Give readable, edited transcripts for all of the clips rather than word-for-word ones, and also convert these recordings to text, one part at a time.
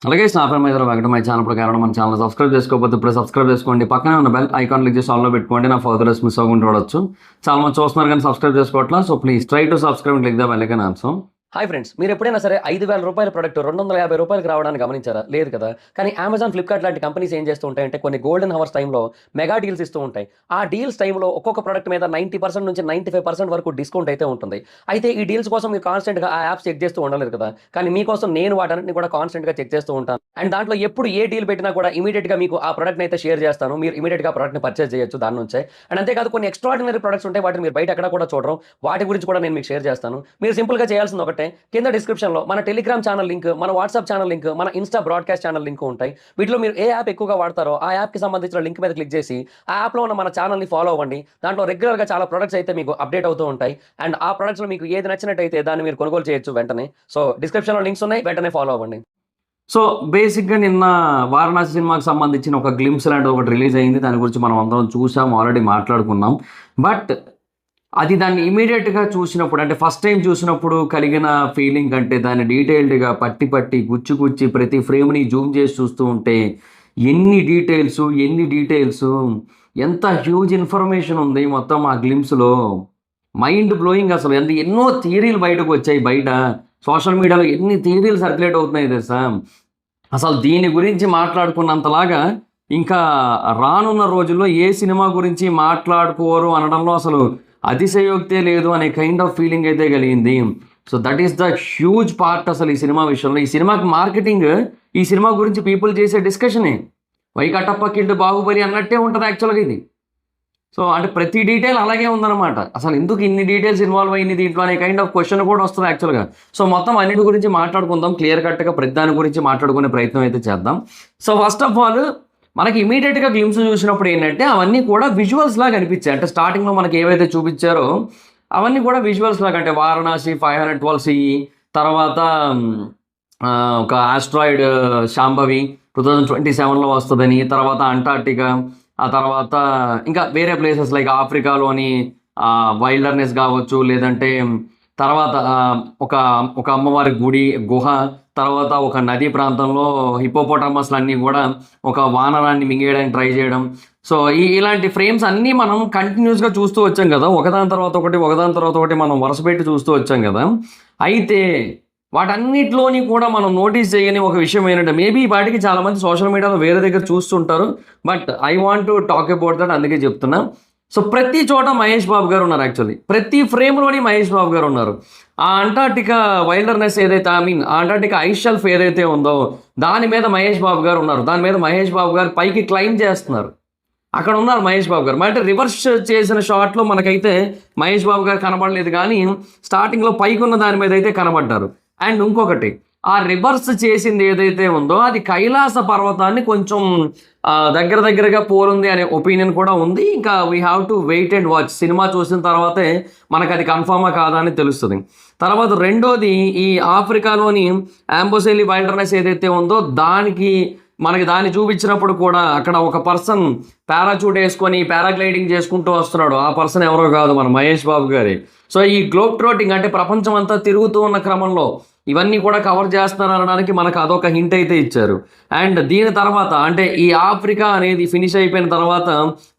అలాగే నా పేరు మీద వెంకట మై ఛానల్ ప్రకారం మన ఛానల్ సబ్స్క్రైబ్ చేసుకోకపోతే ఇప్పుడు సబ్స్క్రైబ్ చేసుకోండి. పక్కనే ఉన్న బెల్ ఐకాన్ క్లిక్ చేసి ఆన్లో పెట్టుకోండి. నా ఫర్దర్స్ మిస్ అవ్వకుండా చూడొచ్చు. చాలా మంది చూస్తున్నారు కానీ సబ్స్క్రైబ్ చేసుకోవట్లా. So please try to subscribe click the bell icon also. Hi friends, మీరు ఎప్పుడైనా సరే 5,000 రూపాయల ప్రొడక్ట్ 250 రూపాయలకి రావడానికి గమనించారా? లేదు కదా. కానీ అమెజాన్, ఫ్లిప్కార్ట్ లాంటి కంపెనీస్ ఏం చేస్తూ ఉంటాయంటే కొన్ని గోల్డెన్ హవర్స్ టైంలో మెగా డీల్స్ ఇస్తూ ఉంటాయి. ఆ డీల్స్ టైంలో ఒక్కొక్క ప్రొడక్ట్ మీద 90% నుంచి 95% వరకు డిస్కౌంట్ అయితే ఉంటుంది. అయితే ఈ డీల్స్ కోసం మీరు కాన్స్టెంట్గా ఆ యాప్స్ చెక్ చేస్తూ ఉండలేదు కదా. కానీ మీకోసం నేను వాటన్నిటిని కూడా కాన్స్టెంట్గా చెక్ చేస్తూ ఉంటాను. అండ్ దాంట్లో ఎప్పుడు ఏ డీల్ పెట్టినా కూడా ఇమీడియట్గా మీకు ఆ ప్రొడక్ట్ని అయితే షేర్ చేస్తాను. మీరు ఇమీడియట్గా ప్రొడక్ట్ని పర్చేస్ చేయొచ్చు దాని నుంచే. అండ్ అంతేకాదు కొన్ని ఎక్స్ట్రాడినరీ ప్రొడక్ట్స్ ఉంటాయి, వాటిని మీరు బయట ఎక్కడ కూడా చూడరు. వాటి గురించి కూడా నేను మీకు షేర్ చేస్తాను. మీరు సింపుల్గా చేయాల్సింది ఒకటే, కింద డిస్క్రిప్షన్లో మన టెలిగ్రామ్ ఛానల్ లింక్, మన వాట్సాప్ ఛానల్ లింక్, మన ఇన్స్టా బ్రాడ్కాస్ట్ ఛానల్ లింక్ ఉంటాయి. వీటిలో మీరు ఏ యాప్ ఎక్కువగా వాడతారో ఆ యాప్కి సంబంధించిన లింక్ మీద క్లిక్ చేసి ఆ యాప్లో ఉన్న మన ఛానల్ని ఫాలో అవ్వండి. దాంట్లో రెగ్యులర్గా చాలా ప్రొడక్ట్స్ అయితే మీకు అప్డేట్ అవుతూ ఉంటాయి. అండ్ ఆ ప్రొడక్ట్స్లో మీకు ఏది నచ్చినట్టయితే దాన్ని మీరు కొనుగోలు చేయొచ్చు వెంటనే. సో డిస్క్రిప్షన్లో లింక్స్ ఉన్నాయి, వెంటనే ఫాలో అవ్వండి. సో బేసిక్గా నిన్న వారణాసి సినిమాకి సంబంధించిన ఒక గ్లిమ్స్ లాంటి ఒకటి రిలీజ్ అయింది. దాని గురించి మనం అందరం చూసాం, ఆల్రెడీ మాట్లాడుకున్నాం. బట్ అది దాన్ని ఇమీడియట్గా చూసినప్పుడు, అంటే ఫస్ట్ టైం చూసినప్పుడు కలిగిన ఫీలింగ్ అంటే దాన్ని డీటెయిల్డ్గా పట్టి పట్టి గుచ్చి ప్రతి ఫ్రేమ్ని జూమ్ చేసి చూస్తూ ఉంటే ఎన్ని డీటెయిల్స్, ఎంత హ్యూజ్ ఇన్ఫర్మేషన్ ఉంది మొత్తం ఆ గ్లిమ్స్లో. మైండ్ బ్లోయింగ్ అసలు. ఎన్నో థియరీలు బయటకు వచ్చాయి. బయట సోషల్ మీడియాలో ఎన్ని థియరీలు సర్క్యులేట్ అవుతున్నాయి తెలుసా. అసలు దీని గురించి మాట్లాడుకున్నంతలాగా ఇంకా రానున్న రోజుల్లో ఏ సినిమా గురించి మాట్లాడుకోరు అనడంలో అసలు అతిశయోక్తే లేదు అనే కైండ్ ఆఫ్ ఫీలింగ్ అయితే కలిగింది. So that is the huge part అసలు ఈ సినిమా విషయంలో. ఈ సినిమాకి మార్కెటింగ్, ఈ సినిమా గురించి పీపుల్ చేసే డిస్కషనే వైకటప్ప కిల్డ్ బాహుబలి అన్నట్టే ఉంటుంది యాక్చువల్గా ఇది. సో అంటే ప్రతి డీటెయిల్ అలాగే ఉందన్నమాట. అసలు ఎందుకు ఇన్ని డీటెయిల్స్ ఇన్వాల్వ్ అయింది దీంట్లో అనే కైండ్ ఆఫ్ క్వశ్చన్ కూడా వస్తుంది యాక్చువల్గా. సో మొత్తం అన్నిటి గురించి మాట్లాడుకుందాం, క్లియర్ కట్గా ప్రతి దాని గురించి మాట్లాడుకునే ప్రయత్నం అయితే చేద్దాం. సో ఫస్ట్ ఆఫ్ ఆల్ మనకి ఇమీడియట్గా గ్లిమ్స్ చూసినప్పుడు ఏంటంటే అవన్నీ కూడా విజువల్స్ లాగా అనిపించాయి. అంటే స్టార్టింగ్లో మనకి ఏవైతే చూపించారో అవన్నీ కూడా విజువల్స్ లాగా, అంటే వారణాసి 512 CE, తర్వాత ఒక ఆస్ట్రాయిడ్ శాంభవి 2027లో వస్తుందని, తర్వాత అంటార్క్టికా, ఆ తర్వాత ఇంకా వేరే ప్లేసెస్ లైక్ ఆఫ్రికాలోని వైల్డర్నెస్ కావచ్చు, లేదంటే తర్వాత ఒక అమ్మవారి గుహ, తర్వాత ఒక నదీ ప్రాంతంలో హిపోపోటామస్లు అన్నీ కూడా ఒక వానరాన్ని మింగేయడానికి ట్రై చేయడం. సో ఇలాంటి ఫ్రేమ్స్ అన్నీ మనం కంటిన్యూస్గా చూస్తూ వచ్చాం కదా, ఒకదాని తర్వాత ఒకటి మనం వరుసపెట్టి చూస్తూ వచ్చాం కదా. అయితే వాటన్నిటిలోని కూడా మనం నోటీస్ చేయని ఒక విషయం ఏంటంటే, మేబీ వాటికి చాలామంది సోషల్ మీడియాలో వేరే దగ్గర చూస్తుంటారు, but I want to talk about that, అందుకే చెప్తున్నా. సో ప్రతి చోట మహేష్ బాబు గారు ఉన్నారు. యాక్చువల్లీ ప్రతి ఫ్రేమ్లోని మహేష్ బాబు గారు ఉన్నారు. ఆ అంటార్క్టికా వైల్డర్నెస్ ఏదైతే, ఆ అంటార్క్టికా ఐస్ షెల్ఫ్ ఏదైతే ఉందో దాని మీద మహేష్ బాబు గారు ఉన్నారు. దాని మీద మహేష్ బాబు గారు పైకి క్లైమ్ చేస్తున్నారు. అక్కడ ఉన్నారు మహేష్ బాబు గారు. అంటే రివర్స్ చేసిన షాట్లో మనకైతే మహేష్ బాబు గారు కనబడలేదు, కానీ స్టార్టింగ్లో పైకి ఉన్న దాని మీద అయితే కనబడ్డారు. అండ్ ఇంకొకటి, ఆ రివర్స్ చేసింది ఏదైతే ఉందో అది కైలాస పర్వతాన్ని కొంచెం దగ్గరగా పోరుంది అనే ఒపీనియన్ కూడా ఉంది. ఇంకా we have to wait and watch. Cinema చూసిన తర్వాతే మనకు అది కన్ఫర్మా కాదా అని తెలుస్తుంది. తర్వాత రెండోది, ఈ ఆఫ్రికాలోని అంబోసెలి వైల్డర్నెస్ ఏదైతే ఉందో దాన్ని చూపించినప్పుడు కూడా అక్కడ ఒక పర్సన్ పారాచూట్ వేసుకొని పారాగ్లైడింగ్ చేసుకుంటూ వస్తున్నాడు. ఆ పర్సన్ ఎవరో కాదు, మన మహేష్ బాబు గారి. సో ఈ గ్లోబ్ ట్రోటింగ్ అంటే ప్రపంచం అంతా తిరుగుతూ ఉన్న క్రమంలో ఇవన్నీ కూడా కవర్ చేస్తున్నారు అనడానికి మనకు అదొక హింట్ అయితే ఇచ్చారు. అండ్ దీని తర్వాత అంటే ఈ ఆఫ్రికా అనేది ఫినిష్ అయిపోయిన తర్వాత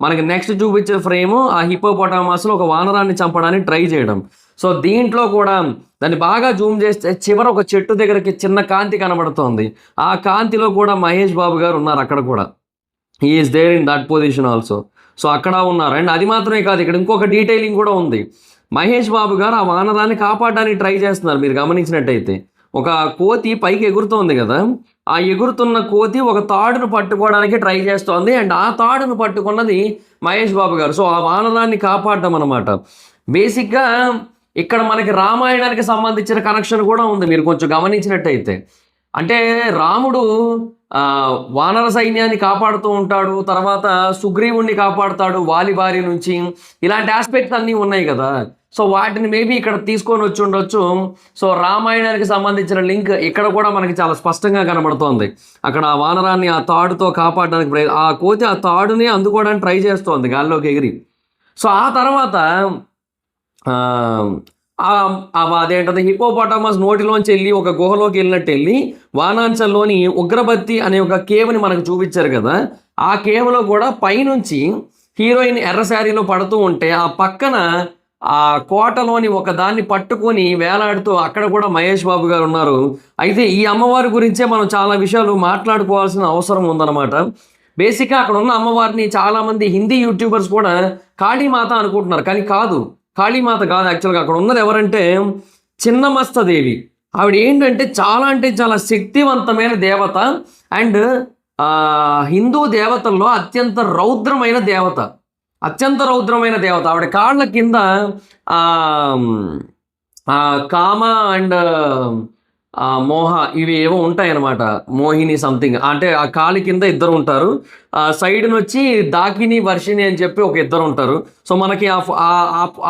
మనకి నెక్స్ట్ చూపించే ఫ్రేమ్ ఆ హిపోపోటామస్లో ఒక వానరాన్ని చంపడానికి ట్రై చేయడం. సో దీంట్లో కూడా దాన్ని బాగా జూమ్ చేస్తే చివర ఒక చెట్టు దగ్గరకి చిన్న కాంతి కనబడుతోంది. ఆ కాంతిలో కూడా మహేష్ బాబు గారు ఉన్నారు. అక్కడ కూడా he is there in that position also. So అక్కడ ఉన్నారు. అండ్ అది మాత్రమే కాదు, ఇక్కడ ఇంకొక డీటెయిలింగ్ కూడా ఉంది. మహేష్ బాబు గారు ఆ వానరాన్ని కాపాడడానికి ట్రై చేస్తున్నారు. మీరు గమనించినట్టయితే ఒక కోతి పైకి ఎగురుతోంది కదా, ఆ ఎగురుతున్న కోతి ఒక తాడును పట్టుకోవడానికి ట్రై చేస్తోంది. అండ్ ఆ తాడును పట్టుకున్నది మహేష్ బాబు గారు. సో ఆ వానరాన్ని కాపాడడం అనమాట. బేసిక్గా ఇక్కడ మనకి రామాయణానికి సంబంధించిన కనెక్షన్ కూడా ఉంది మీరు కొంచెం గమనించినట్టయితే. అంటే రాముడు వానర సైన్యాన్ని కాపాడుతూ ఉంటాడు, తర్వాత సుగ్రీవుణ్ణి కాపాడుతాడు వాలి బారి నుంచి. ఇలాంటి ఆస్పెక్ట్స్ అన్నీ ఉన్నాయి కదా. సో వాటిని మేబీ ఇక్కడ తీసుకొని వచ్చి ఉండొచ్చు. సో రామాయణానికి సంబంధించిన లింక్ ఇక్కడ కూడా మనకి చాలా స్పష్టంగా కనబడుతోంది. అక్కడ ఆ వానరాన్ని ఆ తాడుతో కాపాడడానికి ఆ కోతి ఆ తాడుని అందుకోవడానికి ట్రై చేస్తోంది గాల్లోకి ఎగిరి. సో ఆ తర్వాత అదేంటది హిపోపాటమస్ నోటిలోంచి వెళ్ళి ఒక గుహలోకి వెళ్ళినట్టు వెళ్ళి వానాంచల్లోని ఉగ్రబత్తి అనే ఒక కేవ్ని మనకు చూపించారు కదా. ఆ కేవ్లో కూడా పైనుంచి హీరోయిన్ ఎర్ర శారీలో పడుతూ ఉంటే ఆ పక్కన ఆ కోటలోని ఒక దాన్ని పట్టుకొని వేలాడుతూ అక్కడ కూడా మహేష్ బాబు గారు ఉన్నారు. అయితే ఈ అమ్మవారి గురించే మనం చాలా విషయాలు మాట్లాడుకోవాల్సిన అవసరం ఉందన్నమాట. బేసిక్గా అక్కడ ఉన్న అమ్మవారిని చాలామంది హిందీ యూట్యూబర్స్ కూడా కాళీమాత అనుకుంటున్నారు, కానీ కాదు, కాళీమాత కాదు. యాక్చువల్గా అక్కడ ఉన్నది ఎవరంటే చిన్నమస్తదేవి. ఆవిడ ఏంటంటే అంటే చాలా శక్తివంతమైన దేవత అండ్ హిందూ దేవతల్లో అత్యంత రౌద్రమైన దేవత. ఆవిడ కాళ్ళ కింద కామ అండ్ మోహ ఇవి ఏవో ఉంటాయన్నమాట. మోహిని సంథింగ్ అంటే ఆ కాలి కింద ఇద్దరు ఉంటారు. సైడ్ వచ్చి దాకిని వర్షిని అని చెప్పి ఒక ఇద్దరు ఉంటారు. సో మనకి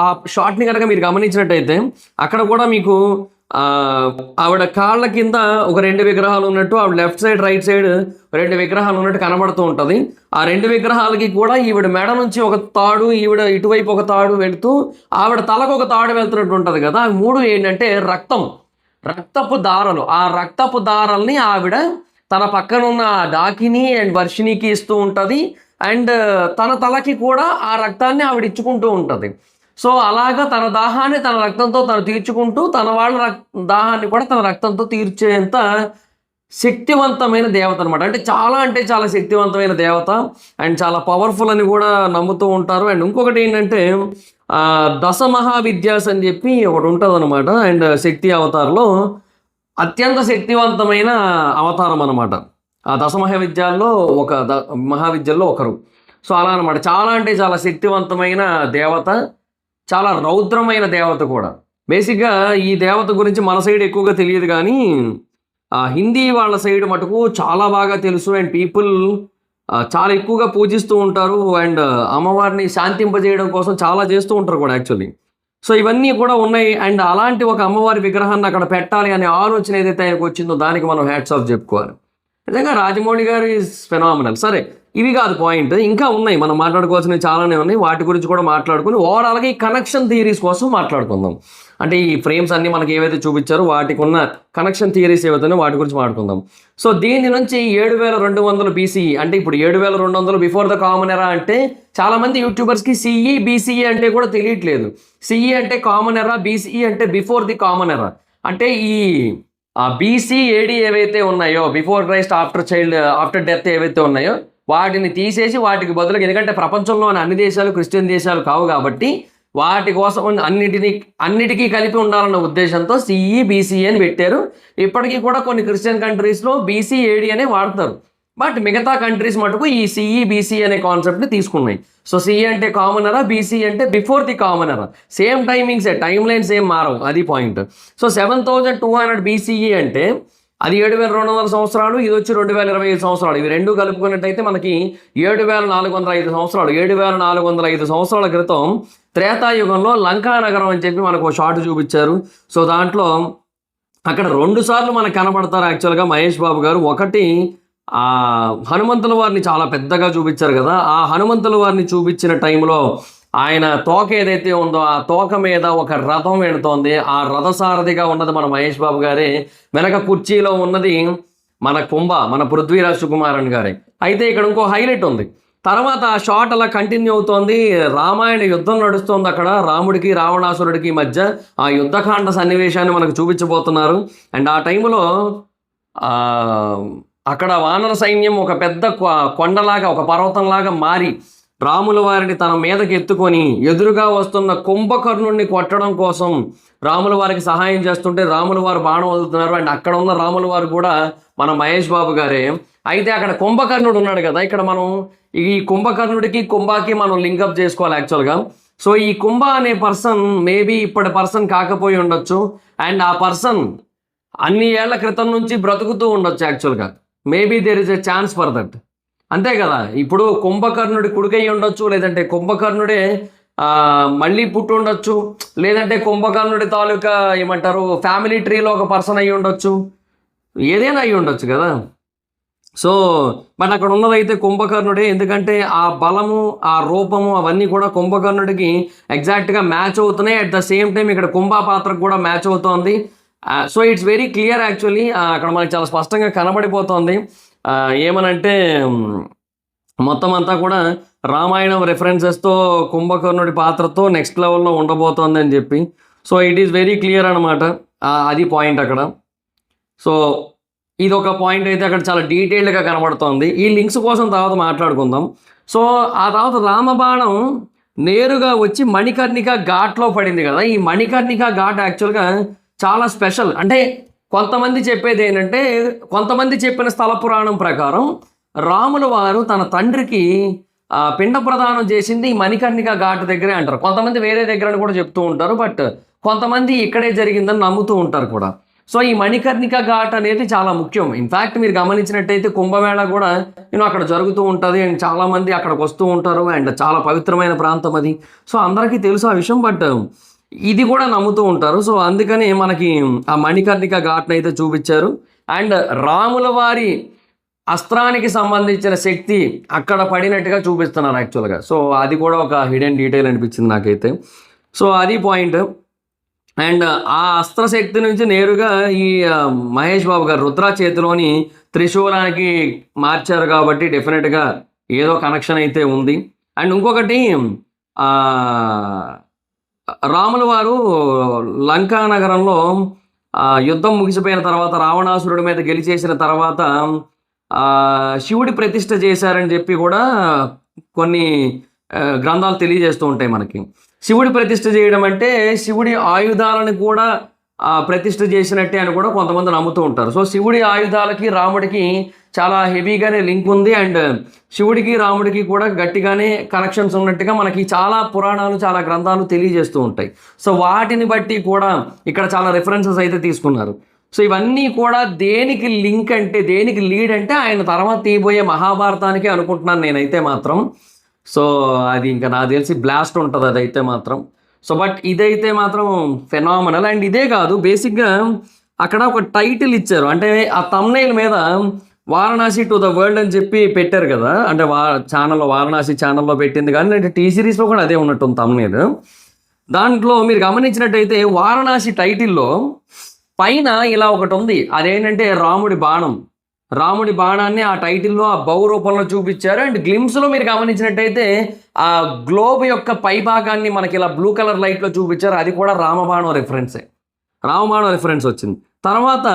ఆ షాట్ని కనుక మీరు గమనించినట్టయితే అక్కడ కూడా మీకు ఆవిడ కాళ్ళ కింద ఒక 2 విగ్రహాలు ఉన్నట్టు, ఆవిడ లెఫ్ట్ సైడ్ రైట్ సైడ్ 2 విగ్రహాలు ఉన్నట్టు కనబడుతూ ఉంటుంది. ఆ 2 విగ్రహాలకి కూడా ఈవిడ మెడ నుంచి ఒక తాడు, ఈవిడ ఇటువైపు ఒక తాడు వెళుతూ ఆవిడ తలకు ఒక తాడు వెళ్తున్నట్టు ఉంటుంది కదా. ఆ 3 ఏంటంటే రక్తపు దారలు. ఆ రక్తపు దారల్ని ఆవిడ తన పక్కనున్న డాకిని అండ్ వర్షినికి ఇస్తూ ఉంటుంది. అండ్ తన తలకి కూడా ఆ రక్తాన్ని ఆవిడ ఇచ్చుకుంటూ ఉంటుంది. సో అలాగా తన దాహాన్ని తన రక్తంతో తను తీర్చుకుంటూ తన వాళ్ళ దాహాన్ని కూడా తన రక్తంతో తీర్చేంత శక్తివంతమైన దేవత అనమాట. అంటే చాలా శక్తివంతమైన దేవత అండ్ చాలా పవర్ఫుల్ అని కూడా నమ్ముతూ ఉంటారు. అండ్ ఇంకొకటి ఏంటంటే దశ మహావిద్యాస్ అని చెప్పి ఒకటి ఉంటుంది అనమాట. అండ్ శక్తి అవతారంలో అత్యంత శక్తివంతమైన అవతారం అనమాట. ఆ దశ మహావిద్యాల్లో మహావిద్యల్లో ఒకరు. సో అలా అనమాట. చాలా శక్తివంతమైన దేవత, చాలా రౌద్రమైన దేవత కూడా. బేసిక్గా ఈ దేవత గురించి మన సైడ్ ఎక్కువగా తెలియదు, కానీ హిందీ వాళ్ళ సైడ్ మటుకు చాలా బాగా తెలుసు. అండ్ పీపుల్ చాలా ఎక్కువగా పూజిస్తూ ఉంటారు. అండ్ అమ్మవారిని శాంతింపజేయడం కోసం చాలా చేస్తూ ఉంటారు కూడా యాక్చువల్లీ. సో ఇవన్నీ కూడా ఉన్నాయి. అండ్ అలాంటి ఒక అమ్మవారి విగ్రహాన్ని అక్కడ పెట్టాలి అనే ఆలోచన ఏదైతే ఆయనకు వచ్చిందో దానికి మనం హ్యాట్స్ ఆఫ్ చెప్పుకోవాలి. నిజంగా రాజమౌళి గారు ఈజ్ ఫెనామినల్. సరే, ఇవి కాదు పాయింట్, ఇంకా ఉన్నాయి, మనం మాట్లాడుకోవాల్సినవి చాలానే ఉన్నాయి. వాటి గురించి కూడా మాట్లాడుకుని ఓవరాల్గా ఈ కనెక్షన్ థియరీస్ కోసం మాట్లాడుకుందాం. అంటే ఈ ఫ్రేమ్స్ అన్ని మనకి ఏవైతే చూపించారో వాటికి ఉన్న కనెక్షన్ థియరీస్ ఏవైతే వాటి గురించి మాట్లాడుకుందాం. సో దీని నుంచి 7200 BCE అంటే ఇప్పుడు 7200 బిఫోర్ ద కామన్ ఎరా అంటే చాలామంది యూట్యూబర్స్కి CE BCE అంటే కూడా తెలియట్లేదు. CE అంటే కామన్ ఎరా, BCE అంటే బిఫోర్ ది కామన్ ఎరా. అంటే ఈ BC AD ఏవైతే ఉన్నాయో, బిఫోర్ క్రైస్ట్ ఆఫ్టర్ డెత్ ఏవైతే ఉన్నాయో వాటిని తీసేసి వాటికి బదులుగా, ఎందుకంటే ప్రపంచంలోని అన్ని దేశాలు క్రిస్టియన్ దేశాలు కావు కాబట్టి వాటి కోసం అన్నిటికీ కలిపి ఉండాలన్న ఉద్దేశంతో CE BCE అని పెట్టారు. ఇప్పటికీ కూడా కొన్ని క్రిస్టియన్ కంట్రీస్లో BC AD అనే వాడతారు. బట్ మిగతా కంట్రీస్ మటుకు ఈ CE BCE అనే కాన్సెప్ట్ని తీసుకున్నాయి. సో CE అంటే కామన్ ఎరా, BCE అంటే before the common era. Same టైమింగ్సే, టైం లైన్స్ ఏం మారవు, అది పాయింట్. సో 7200 BCE అంటే అది 7200 సంవత్సరాలు, ఇది వచ్చి 2025 సంవత్సరాలు. ఇవి రెండు కలుపుకున్నట్టయితే మనకి 7405 సంవత్సరాలు. 7405 సంవత్సరాల క్రితం త్రేతాయుగంలో లంకా నగరం అని చెప్పి మనకు ఒక షాట్ చూపించారు. సో దాంట్లో అక్కడ 2 సార్లు మనకు కనబడతారు యాక్చువల్గా మహేష్ బాబు గారు. ఒకటి హనుమంతుల వారిని చాలా పెద్దగా చూపించారు కదా. ఆ హనుమంతుల వారిని చూపించిన టైంలో ఆయన తోక ఏదైతే ఉందో ఆ తోక మీద ఒక రథం వెళుతోంది. ఆ రథసారథిగా ఉన్నది మన మహేష్ బాబు గారే. వెనక కుర్చీలో ఉన్నది మన పృథ్వీరాజ్ సుకుమారన్ గారే. అయితే ఇక్కడ ఇంకో హైలైట్ ఉంది. తర్వాత ఆ షాట్ అలా కంటిన్యూ అవుతోంది. రామాయణ యుద్ధం నడుస్తోంది అక్కడ, రాముడికి రావణాసురుడికి మధ్య ఆ యుద్ధకాండ సన్నివేశాన్ని మనకు చూపించబోతున్నారు. అండ్ ఆ టైంలో అక్కడ వానర సైన్యం ఒక పెద్ద కొండలాగా, ఒక పర్వతంలాగా మారి రాముల వారిని తన మీదకి ఎత్తుకొని ఎదురుగా వస్తున్న కుంభకర్ణుడిని కొట్టడం కోసం రాముల వారికి సహాయం చేస్తుంటే రాముల వారు బాణం వదులుతున్నారు. అండ్ అక్కడ ఉన్న రాముల వారు కూడా మన మహేష్ బాబు గారే. అయితే అక్కడ కుంభకర్ణుడు ఉన్నాడు కదా, ఇక్కడ మనం ఈ కుంభకర్ణుడికి కుంభకి మనం లింకప్ చేసుకోవాలి యాక్చువల్గా. సో ఈ కుంభ అనే పర్సన్ మేబీ ఇప్పటి పర్సన్ కాకపోయి ఉండొచ్చు. అండ్ ఆ పర్సన్ అన్ని ఏళ్ల క్రితం నుంచి బ్రతుకుతూ ఉండొచ్చు యాక్చువల్గా. Maybe there is a chance for that. అంతే కదా, ఇప్పుడు కుంభకర్ణుడి కొడుకై ఉండొచ్చు, లేదంటే కుంభకర్ణుడే మళ్ళీ పుట్టి ఉండొచ్చు, లేదంటే కుంభకర్ణుడి తాలూకా ఏమంటారు ఫ్యామిలీ ట్రీలో ఒక పర్సన్ అయ్యి ఉండొచ్చు, ఏదైనా అయ్యి ఉండొచ్చు కదా. సో బట్ అక్కడ ఉన్నదైతే కుంభకర్ణుడే, ఎందుకంటే ఆ బలము ఆ రూపము అవన్నీ కూడా కుంభకర్ణుడికి ఎగ్జాక్ట్గా మ్యాచ్ అవుతున్నాయి. అట్ ద సేమ్ టైం ఇక్కడ కుంభ పాత్రకు కూడా మ్యాచ్ అవుతోంది. So it's very clear actually, అక్కడ మనకి చాలా స్పష్టంగా కనబడిపోతుంది. ఏమనంటే మొత్తం అంతా కూడా రామాయణం రెఫరెన్సెస్తో కుంభకర్ణుడి పాత్రతో నెక్స్ట్ లెవెల్లో ఉండబోతోంది అని చెప్పి. So it is very clear అనమాట. అది పాయింట్ అక్కడ. సో ఇది ఒక పాయింట్ అయితే అక్కడ చాలా డీటెయిల్డ్గా కనబడుతోంది. ఈ లింక్స్ కోసం తర్వాత మాట్లాడుకుందాం. సో ఆ తర్వాత రామబాణం నేరుగా వచ్చి మణికర్ణిక ఘాట్లో పడింది కదా. ఈ మణికర్ణిక ఘాట్ యాక్చువల్గా చాలా స్పెషల్. అంటే కొంతమంది చెప్పేది ఏంటంటే, కొంతమంది చెప్పిన స్థల పురాణం ప్రకారం రాముల వారు తన తండ్రికి పిండ ప్రదానం చేసింది ఈ మణికర్ణిక ఘాట్ దగ్గరే అంటారు. కొంతమంది వేరే దగ్గర అని కూడా చెప్తూ ఉంటారు, బట్ కొంతమంది ఇక్కడే జరిగిందని నమ్ముతూ ఉంటారు కూడా. సో ఈ మణికర్ణిక ఘాట్ అనేది చాలా ముఖ్యం. ఇన్ఫ్యాక్ట్ మీరు గమనించినట్టయితే కుంభమేళ కూడా అక్కడ జరుగుతూ ఉంటుంది అండ్ చాలామంది అక్కడికి వస్తూ ఉంటారు అండ్ చాలా పవిత్రమైన ప్రాంతం అది. సో అందరికీ తెలుసు ఆ విషయం, బట్ ఇది కూడా నమ్ముతూ ఉంటారు. సో అందుకని మనకి ఆ మణికర్ణిక ఘాట్ని అయితే చూపించారు. అండ్ రాముల వారి అస్త్రానికి సంబంధించిన శక్తి అక్కడ పడినట్టుగా చూపిస్తున్నారు యాక్చువల్గా. సో అది కూడా ఒక హిడెన్ డీటెయిల్ అనిపించింది నాకైతే. సో అది పాయింట్. అండ్ ఆ అస్త్రశక్తి నుంచి నేరుగా ఈ మహేష్ బాబు గారు రుద్ర చేతిలోని త్రిశూలానికి మార్చారు కాబట్టి డెఫినెట్గా ఏదో కనెక్షన్ అయితే ఉంది. అండ్ ఇంకొకటి, రాముల వారు లంకా నగరంలో యుద్ధం ముగిసిపోయిన తర్వాత రావణాసురుడి మీద గెలిచేసిన తర్వాత శివుడి ప్రతిష్ఠ చేశారని చెప్పి కూడా కొన్ని గ్రంథాలు తెలియజేస్తూ ఉంటాయి మనకి. శివుడి ప్రతిష్ఠ చేయడం అంటే శివుడి ఆయుధాలను కూడా ప్రతిష్ఠ చేసినట్టే అని కూడా కొంతమంది నమ్ముతూ ఉంటారు. సో శివుడి ఆయుధాలకి రాముడికి చాలా హెవీగానే లింక్ ఉంది అండ్ శివుడికి రాముడికి కూడా గట్టిగానే కనెక్షన్స్ ఉన్నట్టుగా మనకి చాలా పురాణాలు చాలా గ్రంథాలు తెలియజేస్తూ ఉంటాయి. సో వాటిని బట్టి కూడా ఇక్కడ చాలా రెఫరెన్సెస్ అయితే తీసుకున్నారు. సో ఇవన్నీ కూడా దేనికి లింక్ అంటే, దేనికి లీడ్ అంటే ఆయన తర్వాత తీయబోయే మహాభారతానికి అనుకుంటున్నాను నేనైతే మాత్రం. సో అది ఇంకా నాకు తెలిసి బ్లాస్ట్ ఉంటుంది అదైతే మాత్రం. సో బట్ ఇదైతే మాత్రం ఫెనామినల్. అండ్ ఇదే కాదు, బేసిక్గా అక్కడ ఒక టైటిల్ ఇచ్చారు. అంటే ఆ థంబ్నెయిల్ మీద వారణాసి టు ద వరల్డ్ అని చెప్పి పెట్టారు కదా. అంటే ఛానల్లో వారణాసి ఛానల్లో పెట్టింది, కానీ అంటే టీ సిరీస్లో కూడా అదే ఉన్నట్టుంది థంబ్నెయిల్. దాంట్లో మీరు గమనించినట్టయితే వారణాసి టైటిల్లో పైన ఇలా ఒకటి ఉంది. అదేంటంటే రాముడి బాణం. రాముడి బాణాన్ని ఆ టైటిల్లో ఆ బౌ రూపంలో చూపించారు. అండ్ గ్లిమ్స్లో మీరు గమనించినట్టయితే ఆ గ్లోబ్ యొక్క పై భాగాన్ని మనకి ఇలా బ్లూ కలర్ లైట్లో చూపించారు. అది కూడా రామబాణం రెఫరెన్సే, రామబాణం రెఫరెన్స్ వచ్చింది. తర్వాత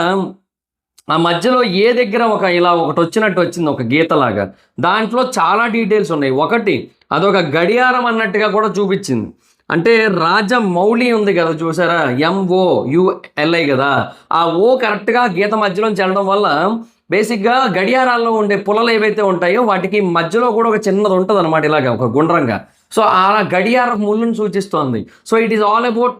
ఆ మధ్యలో ఏ దగ్గర ఇలా ఒకటి వచ్చినట్టు వచ్చింది, ఒక గీతలాగా. దాంట్లో చాలా డీటెయిల్స్ ఉన్నాయి. ఒకటి అదొక గడియారం అన్నట్టుగా కూడా చూపించింది. అంటే రాజమౌళి ఉంది కదా, చూసారా, MOULI కదా, ఆ ఓ కరెక్ట్గా గీత మధ్యలో చెల్లడం వల్ల బేసిక్గా గడియారాల్లో ఉండే పుల్లలు ఏవైతే ఉంటాయో వాటికి మధ్యలో కూడా ఒక చిన్నది ఉంటుంది అనమాట, ఇలాగా ఒక గుండ్రంగా. సో ఆ గడియారం ముళ్ళును సూచిస్తోంది. So it is all about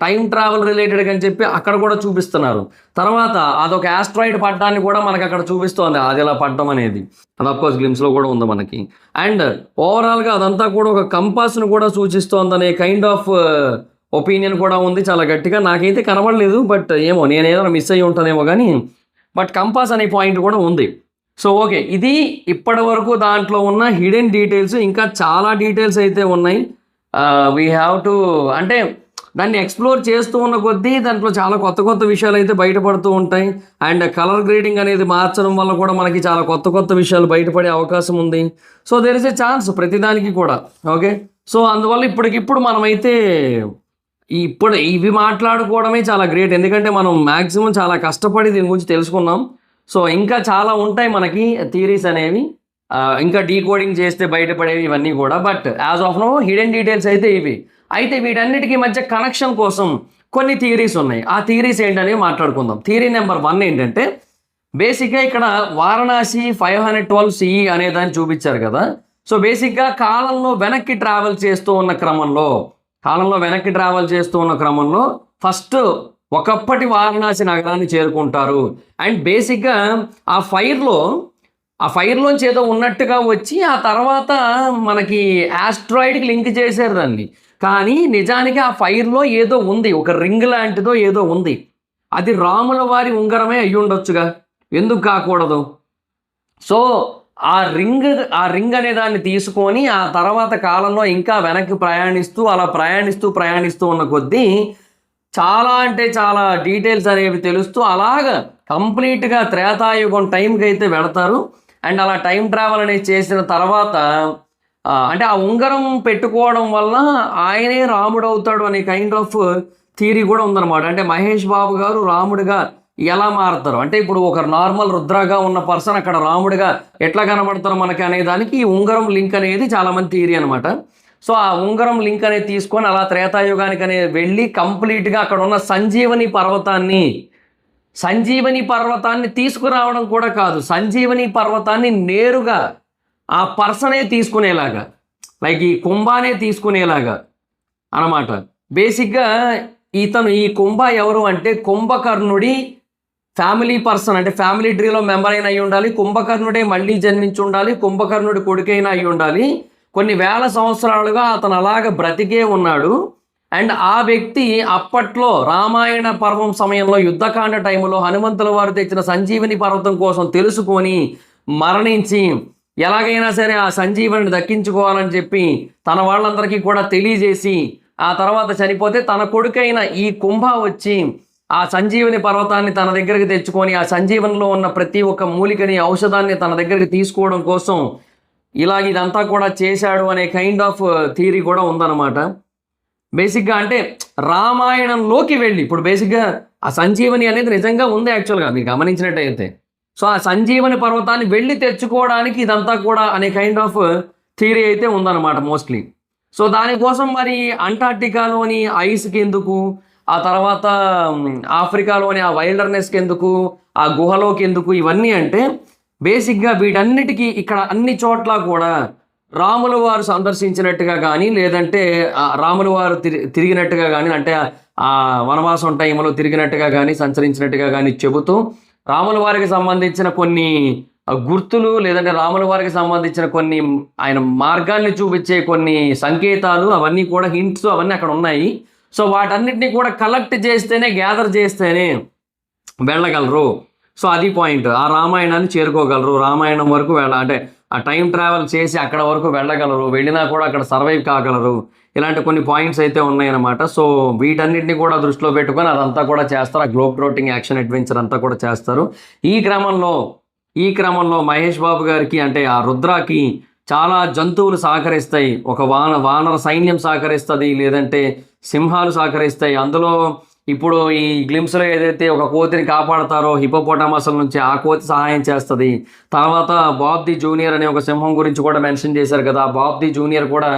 time travel related అని చెప్పి అక్కడ కూడా చూపిస్తున్నారు. తర్వాత అదొక ఆస్ట్రాయిడ్ పడ్డాన్ని కూడా మనకి అక్కడ చూపిస్తోంది, అది ఇలా పడ్డం అనేది. అది అఫ్కోర్స్ గ్లిమ్స్లో కూడా ఉంది మనకి. అండ్ ఓవరాల్గా అదంతా కూడా ఒక కంపాస్ను కూడా సూచిస్తోంది అనే కైండ్ ఆఫ్ ఒపీనియన్ కూడా ఉంది చాలా గట్టిగా. నాకైతే కనబడలేదు, బట్ ఏమో నేను ఏదైనా మిస్ అయ్యి ఉంటానేమో కానీ, బట్ కంపాస్ అనే పాయింట్ కూడా ఉంది. సో ఓకే, ఇది ఇప్పటి వరకు దాంట్లో ఉన్న హిడెన్ డీటెయిల్స్. ఇంకా చాలా డీటెయిల్స్ అయితే ఉన్నాయి. వీ హ్యావ్ టు, అంటే దాన్ని ఎక్స్ప్లోర్ చేస్తూ ఉన్న కొద్దీ దాంట్లో చాలా కొత్త కొత్త విషయాలు అయితే బయటపడుతూ ఉంటాయి. అండ్ కలర్ గ్రేడింగ్ అనేది మార్చడం వల్ల కూడా మనకి చాలా కొత్త కొత్త విషయాలు బయటపడే అవకాశం ఉంది. So there is a chance ప్రతిదానికి కూడా. ఓకే, సో అందువల్ల ఇప్పటికిప్పుడు మనమైతే ఇప్పుడు ఇవి మాట్లాడుకోవడమే చాలా గ్రేట్, ఎందుకంటే మనం మ్యాక్సిమం చాలా కష్టపడి దీని గురించి తెలుసుకున్నాం. సో ఇంకా చాలా ఉంటాయి మనకి థియరీస్ అనేవి, ఇంకా డీకోడింగ్ చేస్తే బయటపడేవి ఇవన్నీ కూడా. But as of no hidden details అయితే ఇవి. అయితే వీటన్నిటికీ మధ్య కనెక్షన్ కోసం కొన్ని థియరీస్ ఉన్నాయి. ఆ థియరీస్ ఏంటనేవి మాట్లాడుకుందాం. థియరీ నెంబర్ 1 ఏంటంటే, బేసిక్గా ఇక్కడ వారణాసి 512 CE అనే దాన్ని చూపించారు కదా. సో బేసిక్గా కాలంలో వెనక్కి ట్రావెల్ చేస్తూ ఉన్న క్రమంలో ఫస్ట్ ఒకప్పటి వారణాసి నగరాన్ని చేరుకుంటారు. అండ్ బేసిక్గా ఆ ఫైర్లోంచి ఏదో ఉన్నట్టుగా వచ్చి ఆ తర్వాత మనకి ఆస్ట్రాయిడ్కి లింక్ చేశారు దాన్ని. కానీ నిజానికి ఆ ఫైర్లో ఏదో ఉంది, ఒక రింగ్ లాంటిదో ఏదో ఉంది. అది రాముల వారి ఉంగరమే అయ్యి ఉండొచ్చుగా, ఎందుకు కాకూడదు? సో ఆ రింగ్ అనే దాన్ని తీసుకొని ఆ తర్వాత కాలంలో ఇంకా వెనక్కి ప్రయాణిస్తూ ఉన్న కొద్దీ చాలా అంటే చాలా డీటెయిల్స్ అనేవి తెలుస్తూ అలాగ కంప్లీట్గా త్రేతాయుగం టైంకి అయితే వెళతారు. అండ్ అలా టైం ట్రావెల్ అనేది చేసిన తర్వాత అంటే ఆ ఉంగరం పెట్టుకోవడం వల్ల ఆయనే రాముడు అవుతాడు అనే కైండ్ ఆఫ్ థియరీ కూడా ఉందన్నమాట. అంటే మహేష్ బాబు గారు రాముడిగా ఎలా మారుతారు, అంటే ఇప్పుడు ఒక నార్మల్ రుద్రగా ఉన్న పర్సన్ అక్కడ రాముడిగా ఎట్లా కనబడతారు మనకి అనే దానికి ఈ ఉంగరం లింక్ అనేది చాలా మంది థియరీ అనమాట. సో ఆ ఉంగరం లింక్ అనేది తీసుకొని అలా త్రేతాయుగానికి అనేది వెళ్ళి కంప్లీట్గా అక్కడ ఉన్న సంజీవని పర్వతాన్ని తీసుకురావడం కూడా కాదు, సంజీవని పర్వతాన్ని నేరుగా ఆ పర్సనే తీసుకునేలాగా, లైక్ ఈ కుంభానే తీసుకునేలాగా అనమాట. బేసిక్గా ఈ కుంభ ఎవరు అంటే కుంభకర్ణుడి ఫ్యామిలీ పర్సన్, అంటే ఫ్యామిలీ ట్రీలో మెంబర్ అయినా అయి ఉండాలి, కుంభకర్ణుడే మళ్ళీ జన్మించి ఉండాలి, కుంభకర్ణుడి కొడుకైనా అయి ఉండాలి. కొన్ని వేల సంవత్సరాలుగా అతను అలాగ బ్రతికే ఉన్నాడు. అండ్ ఆ వ్యక్తి అప్పట్లో రామాయణ పర్వం సమయంలో యుద్ధకాండ టైంలో హనుమంతుల వారు తెచ్చిన సంజీవని పర్వతం కోసం తెలుసుకొని మరణించి ఎలాగైనా సరే ఆ సంజీవనిని దక్కించుకోవాలని చెప్పి తన వాళ్ళందరికీ కూడా తెలియజేసి ఆ తర్వాత చనిపోతే తన కొడుకైన ఈ కుంభ వచ్చి ఆ సంజీవని పర్వతాన్ని తన దగ్గరికి తెచ్చుకొని ఆ సంజీవనిలో ఉన్న ప్రతి ఒక్క మూలికని ఔషధాన్ని తన దగ్గరికి తీసుకోవడం కోసం ఇదంతా కూడా చేశాడు అనే కైండ్ ఆఫ్ థియరీ కూడా ఉందన్నమాట. బేసిక్గా అంటే రామాయణంలోకి వెళ్ళి ఇప్పుడు బేసిక్గా ఆ సంజీవని అనేది నిజంగా ఉంది యాక్చువల్గా మీరు గమనించినట్టయితే. సో ఆ సంజీవని పర్వతాన్ని వెళ్ళి తెచ్చుకోవడానికి ఇదంతా కూడా అనే కైండ్ ఆఫ్ థియరీ అయితే ఉందన్నమాట మోస్ట్లీ. సో దానికోసం మరి అంటార్టికాలోని ఐస్కి ఎందుకు, ఆ తర్వాత ఆఫ్రికాలోని ఆ వైల్డర్నెస్కి ఎందుకు, ఆ గుహలోకి ఎందుకు, ఇవన్నీ అంటే బేసిక్గా వీటన్నిటికీ ఇక్కడ అన్ని చోట్ల కూడా రాముల వారు సందర్శించినట్టుగా కానీ లేదంటే రాముల వారు తిరిగినట్టుగా కానీ, అంటే ఆ వనవాసం టైంలో తిరిగినట్టుగా కానీ సంచరించినట్టుగా కానీ చెబుతూ రాముల వారికి సంబంధించిన కొన్ని గుర్తులు లేదంటే రాముల వారికి సంబంధించిన కొన్ని ఆయన మార్గాన్ని చూపించే కొన్ని సంకేతాలు అవన్నీ కూడా హింట్స్ అవన్నీ అక్కడ ఉన్నాయి. సో వాటన్నిటిని కూడా కలెక్ట్ చేస్తేనే గ్యాదర్ చేస్తేనే వెళ్ళగలరు. సో అది పాయింట్, ఆ రామాయణాన్ని చేరుకోగలరు, రామాయణం వరకు అంటే ఆ టైం ట్రావెల్ చేసి అక్కడ వరకు వెళ్ళగలరు, వెళ్ళినా కూడా అక్కడ సర్వైవ్ కాగలరు. ఇలాంటి కొన్ని పాయింట్స్ అయితే ఉన్నాయన్నమాట. సో వీటన్నిటిని కూడా దృష్టిలో పెట్టుకొని అదంతా కూడా చేస్తారు, ఆ గ్లోబ్ ట్రోటింగ్ యాక్షన్ అడ్వెంచర్ అంతా కూడా చేస్తారు. ఈ క్రమంలో మహేష్ బాబు గారికి అంటే ఆ రుద్రాకి చాలా జంతువులు సహకరిస్తాయి, ఒక వానర సైన్యం సహకరిస్తుంది, లేదంటే సింహాలు సహకరిస్తాయి. అందులో ఇప్పుడు ఈ గ్లిమ్స్లో ఏదైతే ఒక కోతిని కాపాడతారో హిపోపోటామస్ల నుంచి, ఆ కోతి సహాయం చేస్తుంది. తర్వాత బాబ్ ది జూనియర్ అనే ఒక సింహం గురించి కూడా మెన్షన్ చేశారు కదా, బాబ్ ది జూనియర్ కూడా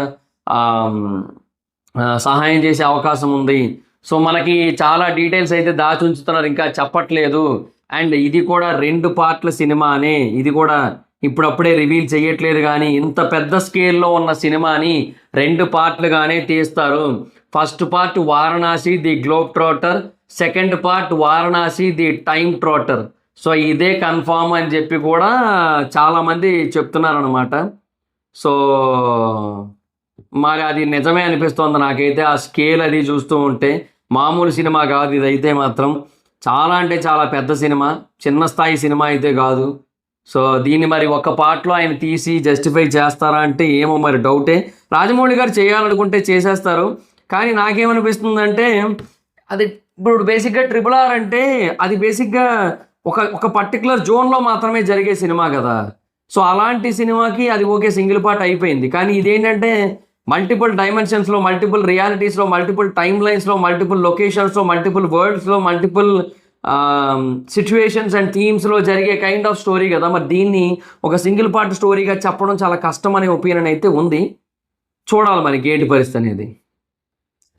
సహాయం చేసే అవకాశం ఉంది. సో మనకి చాలా డీటెయిల్స్ అయితే దాచి ఉంచుతున్నారు, ఇంకా చెప్పట్లేదు. అండ్ ఇది కూడా 2 పార్ట్ల సినిమానే, ఇది కూడా ఇప్పుడప్పుడే రివీల్ చేయట్లేదు, కానీ ఇంత పెద్ద స్కేల్లో ఉన్న సినిమాని 2 పార్ట్లుగానే తీస్తారు. First part Varanasi the globe trotter, second part Varanasi the time trotter. So ఇదే కన్ఫామ్ అని చెప్పి కూడా చాలామంది చెప్తున్నారనమాట. సో మరి అది నిజమే అనిపిస్తోంది నాకైతే, ఆ స్కేల్ అది చూస్తూ ఉంటే. మామూలు సినిమా కాదు ఇదైతే మాత్రం, చాలా అంటే చాలా పెద్ద సినిమా, చిన్న స్థాయి సినిమా అయితే కాదు. సో దీన్ని మరి ఒక పార్ట్లో ఆయన తీసి జస్టిఫై చేస్తారా అంటే ఏమో మరి డౌటే. రాజమౌళి గారు చేయాలనుకుంటే చేసేస్తారు, కానీ నాకేమనిపిస్తుందంటే అది ఇప్పుడు బేసిక్గా RRR అంటే అది బేసిక్గా ఒక పర్టికులర్ జోన్లో మాత్రమే జరిగే సినిమా కదా. సో అలాంటి సినిమాకి అది ఓకే సింగిల్ పార్ట్ అయిపోయింది, కానీ ఇదేంటంటే మల్టిపుల్ డైమెన్షన్స్లో, మల్టిపుల్ రియాలిటీస్లో, మల్టిపుల్ టైమ్ లైన్స్లో, మల్టిపుల్ లొకేషన్స్లో, మల్టిపుల్ వరల్డ్స్లో, మల్టిపుల్ సిచ్యువేషన్స్ అండ్ థీమ్స్లో జరిగే కైండ్ ఆఫ్ స్టోరీ కదా. మరి దీన్ని ఒక సింగిల్ పార్ట్ స్టోరీగా చెప్పడం చాలా కష్టం అనే ఒపీనియన్ అయితే ఉంది. చూడాలి మరి ఏంటి పరిస్థితి అనేది.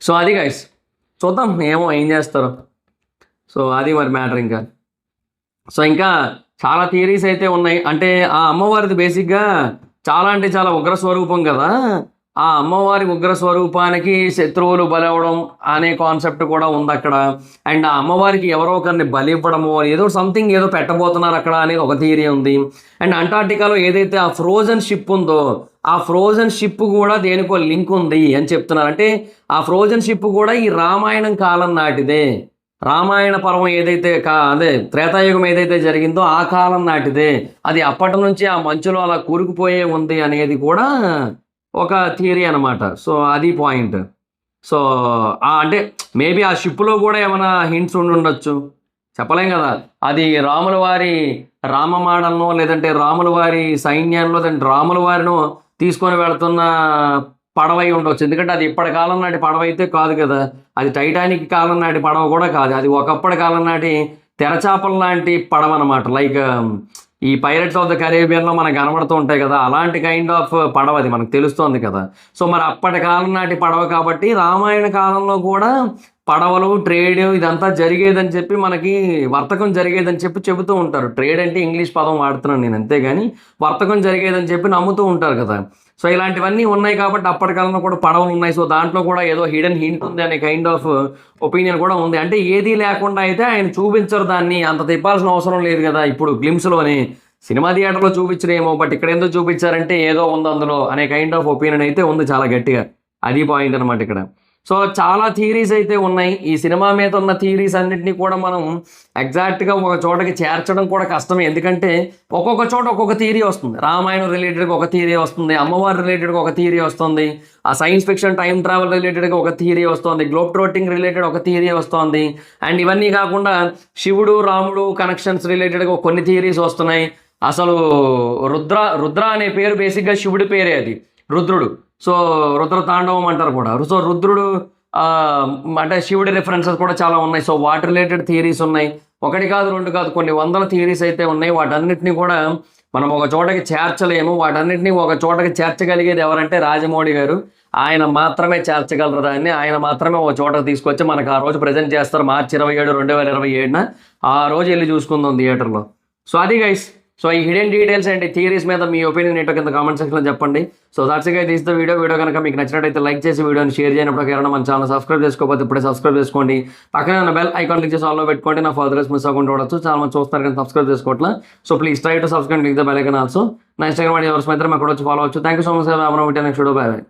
సో అది గైస్, చూద్దాం ఏం చేస్తారో. సో అది మరి మ్యాటర్. ఇంకా చాలా థియరీస్ అయితే ఉన్నాయి. అంటే ఆ అమ్మవారిది బేసిక్గా చాలా అంటే చాలా ఉగ్ర స్వరూపం కదా, ఆ అమ్మవారి ఉగ్ర స్వరూపానికి శత్రువులు బలవడం అనే కాన్సెప్ట్ కూడా ఉంది అక్కడ. అండ్ ఆ అమ్మవారికి ఎవరో ఒకరిని బలి ఇవ్వడము, ఏదో సంథింగ్ ఏదో పెట్టబోతున్నారు అక్కడ అనేది ఒక థియరీ ఉంది. అండ్ అంటార్టికాలో ఏదైతే ఆ ఫ్రోజన్ షిప్ ఉందో, ఆ ఫ్రోజన్ షిప్ కూడా దేనికో లింక్ ఉంది అని చెప్తున్నారు. అంటే ఆ ఫ్రోజన్ షిప్ కూడా ఈ రామాయణం కాలం నాటిదే, రామాయణ పర్వం ఏదైతే అదే త్రేతాయుగం ఏదైతే జరిగిందో ఆ కాలం నాటిదే, అది అప్పటి నుంచి ఆ మంచులో అలా కూరుకుపోయే ఉంది అనేది కూడా ఒక థియరీ అనమాట. సో అది పాయింట్. సో అంటే మేబీ ఆ షిప్లో కూడా ఏమైనా హింట్స్ ఉండొచ్చు, చెప్పలేం కదా. అది రాముల వారి రామమాడలను లేదంటే రాముల వారి సైన్యాల్లో లేదంటే రాముల వారిను తీసుకొని వెళుతున్న పడవై ఉండొచ్చు. ఎందుకంటే అది ఇప్పటి కాలం నాటి పడవ అయితే కాదు కదా, అది టైటానిక్ కాలం నాటి పడవ కూడా కాదు, అది ఒకప్పటి కాలం నాటి తెరచాపల లాంటి పడవ అనమాట. లైక్ ఈ పైరట్స్ ఆఫ్ ద కరేబియన్లో మనకు కనబడుతూ ఉంటాయి కదా, అలాంటి కైండ్ ఆఫ్ పడవ అది మనకు తెలుస్తోంది కదా. సో మరి అప్పటి కాలం నాటి పడవ కాబట్టి రామాయణ కాలంలో కూడా పడవలు ట్రేడ్ ఇదంతా జరిగేదని చెప్పి మనకి వర్తకం జరిగేదని చెప్పి చెబుతూ ఉంటారు. ట్రేడ్ అంటే ఇంగ్లీష్ పదం వాడుతున్నాను నేను, అంతేగాని వర్తకం జరిగేదని చెప్పి నమ్ముతూ ఉంటారు కదా. సో ఇలాంటివన్నీ ఉన్నాయి కాబట్టి అప్పటి కాలంలో కూడా పడవలు ఉన్నాయి. సో దాంట్లో కూడా ఏదో హిడెన్ హింట్ ఉంది అనే కైండ్ ఆఫ్ ఒపీనియన్ కూడా ఉంది. అంటే ఏది లేకుండా అయితే ఆయన చూపించరు, దాన్ని అంత తిప్పాల్సిన అవసరం లేదు కదా. ఇప్పుడు గ్లిమ్స్లోని సినిమా థియేటర్లో చూపించరేమో, బట్ ఇక్కడ ఎందుకు చూపించారంటే ఏదో ఉంది అందులో అనే కైండ్ ఆఫ్ ఒపీనియన్ అయితే ఉంది చాలా గట్టిగా. అది పాయింట్ అనమాట ఇక్కడ. సో చాలా థియరీస్ అయితే ఉన్నాయి. ఈ సినిమా మీద ఉన్న థియరీస్ అన్నింటినీ కూడా మనం ఎగ్జాక్ట్గా ఒక చోటకి చేర్చడం కూడా కష్టమే. ఎందుకంటే ఒక్కొక్క చోట ఒక్కొక్క థియరీ వస్తుంది. రామాయణం రిలేటెడ్గా ఒక థియరీ వస్తుంది, అమ్మవారి రిలేటెడ్గా ఒక థియరీ వస్తుంది, ఆ సైన్స్ ఫిక్షన్ టైం ట్రావెల్ రిలేటెడ్గా ఒక థియరీ వస్తుంది, గ్లోబ్ ట్రోటింగ్ రిలేటెడ్ ఒక థియరీ వస్తుంది, అండ్ ఇవన్నీ కాకుండా శివుడు రాముడు కనెక్షన్స్ రిలేటెడ్గా కొన్ని థియరీస్ వస్తున్నాయి. అసలు రుద్ర అనే పేరు బేసిక్గా శివుడి పేరే, అది రుద్రుడు. సో రుద్ర తాండవం అంటారు కూడా. సో రుద్రుడు అంటే శివుడి రిఫరెన్సెస్ కూడా చాలా ఉన్నాయి. సో వాటి రిలేటెడ్ థియరీస్ ఉన్నాయి. ఒకటి కాదు రెండు కాదు, కొన్ని వందల థియరీస్ అయితే ఉన్నాయి. వాటన్నిటిని కూడా మనం ఒక చోటకి చేర్చలేము. వాటన్నిటిని ఒక చోటకి చేర్చగలిగేది ఎవరంటే రాజమౌళి గారు. ఆయన మాత్రమే చేర్చగలరు దాన్ని. ఆయన మాత్రమే ఒక చోటకి తీసుకొచ్చి మనకు ఆ రోజు ప్రజెంట్ చేస్తారు. మార్చి 27, 2027 ఆ రోజు వెళ్ళి చూసుకుందాం థియేటర్లో. సో అది గైస్. సో ఈ హిడెన్ డీటెయిల్స్ అండ్ థియరీస్ మీద మీ ఒపీనియన్ ఏంటో కింద కామెంట్ సెక్షన్లో చెప్పండి. So that's it guys, the video కనుక మీకు నచ్చినట్టయితే లైక్ చేసి వీడియోని షేర్ చేయనప్పుడు ఎవరైనా మన ఛానల్ సబ్స్క్రైబ్ చేసుకోకపోతే ఇప్పుడే సబ్స్క్రైబ్ చేసుకోండి. పక్కనే ఉన్న బెల్ ఐకాన్ క్లిక్ చేసి ఆల్లో పెట్టుకోండి. నా ఫర్దర్స్ మిస్ అవ్వకుండా చూడొచ్చు. చాలా మంది చూస్తారు కానీ సబ్స్క్రైబ్ చేసుకోవట్లా. So please try to subscribe, click the bell icon also. నా ఇన్స్టాగ్రామ్ ఎవరి మాత్రం అక్కడ వచ్చి ఫాలో అవచ్చు. Thank you so much. Next video, bye by.